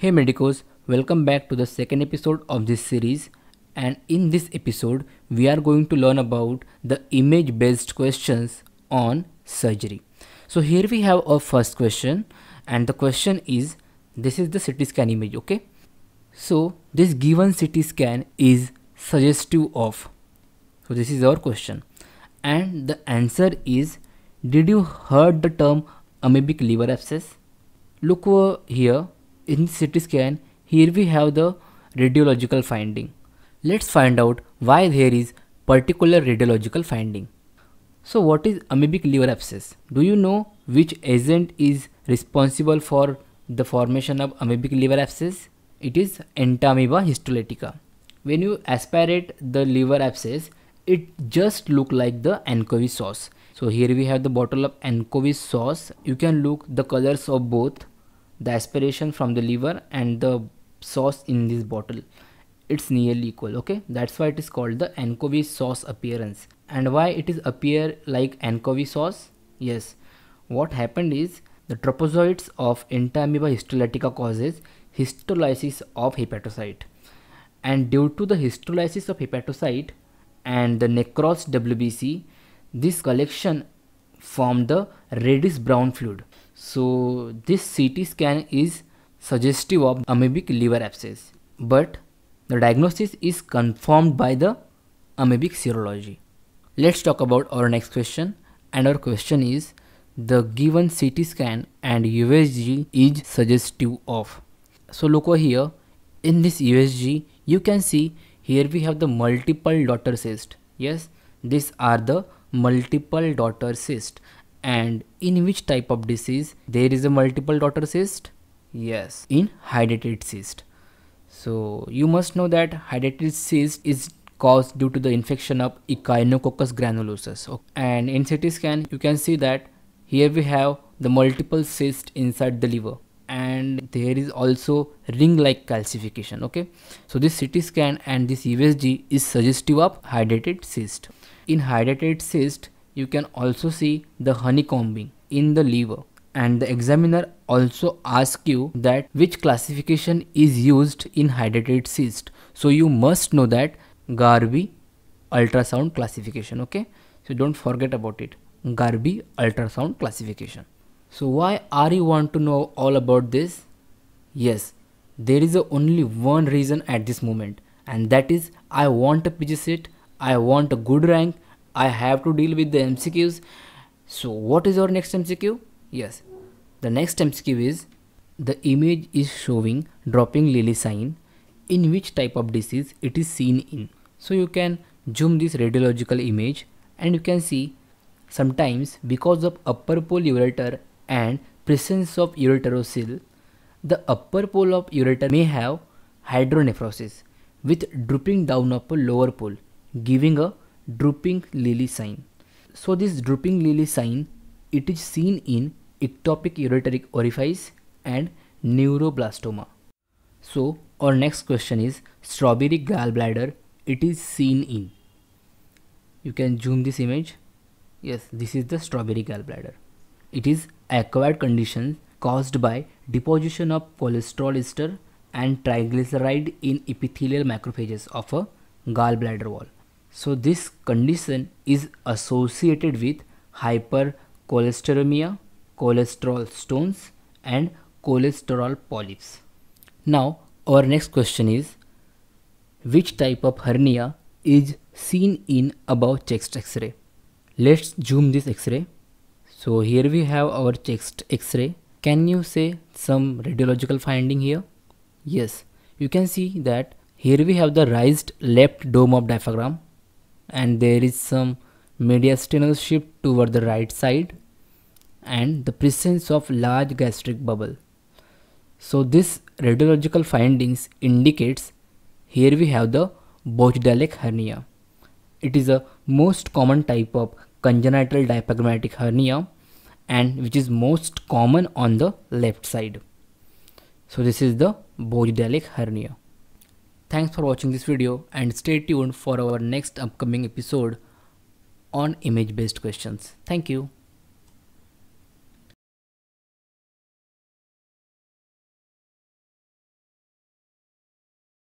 Hey Medicos, welcome back to the second episode of this series. And in this episode, we are going to learn about the image based questions on surgery. So, here we have our first question, and the question is this is the CT scan image, okay? So, this given CT scan is suggestive of. So, this is our question, and the answer is did you heard the term amoebic liver abscess? Look over here in CT scan, here we have the radiological finding. Let's find out why there is particular radiological finding. So what is amoebic liver abscess? Do you know which agent is responsible for the formation of amoebic liver abscess? It is Entamoeba histolytica. When you aspirate the liver abscess, it just look like the anchovy sauce. So here we have the bottle of anchovy sauce. You can look the colors of both the aspiration from the liver and the sauce in this bottle. It's nearly equal, okay? That's why it is called the anchovy sauce appearance. And why it is appear like anchovy sauce? Yes, what happened is the trophozoites of Entamoeba histolytica causes histolysis of hepatocyte, and due to the histolysis of hepatocyte and the necros WBC, this collection formed the reddish brown fluid. So this CT scan is suggestive of amoebic liver abscess, but the diagnosis is confirmed by the amoebic serology. Let's talk about our next question, and our question is the given CT scan and USG is suggestive of. So look over here in this USG, you can see here we have the multiple daughter cyst. Yes, these are the multiple daughter cyst. And in which type of disease there is a multiple daughter cyst? Yes, in hydatid cyst. So you must know that hydatid cyst is caused due to the infection of Echinococcus granulosus. And in CT scan you can see that here we have the multiple cyst inside the liver, and there is also ring like calcification. Okay, so this CT scan and this USG is suggestive of hydatid cyst. In hydatid cyst you can also see the honeycombing in the liver, and the examiner also asks you that which classification is used in hydatid cyst. So you must know that Garbi ultrasound classification. Okay, so don't forget about it, Garbi ultrasound classification. So why are you want to know all about this? Yes, there is only one reason at this moment, and that is I want a PG seat, I want a good rank, I have to deal with the MCQs. So what is our next MCQ? Yes, the next MCQ is the image is showing dropping lily sign. In which type of disease it is seen in? So you can zoom this radiological image and you can see sometimes because of upper pole ureter and presence of ureterocele, the upper pole of ureter may have hydronephrosis with drooping down of a lower pole, giving a drooping lily sign. So this drooping lily sign, it is seen in ectopic ureteric orifice and neuroblastoma. So our next question is strawberry gallbladder, it is seen in. You can zoom this image. Yes, this is the strawberry gallbladder. It is acquired condition caused by deposition of cholesterol ester and triglyceride in epithelial macrophages of a gallbladder wall. So this condition is associated with hypercholesteremia, cholesterol stones and cholesterol polyps. Now our next question is which type of hernia is seen in above chest X-ray? Let's zoom this X-ray. So here we have our chest X-ray. Can you say some radiological finding here? Yes, you can see that here we have the raised left dome of diaphragm, and there is some mediastinal shift toward the right side and the presence of large gastric bubble. So this radiological findings indicates here we have the Bochdalek hernia. It is a most common type of congenital diaphragmatic hernia and which is most common on the left side. So this is the Bochdalek hernia. Thanks for watching this video and stay tuned for our next upcoming episode on image based questions. Thank you.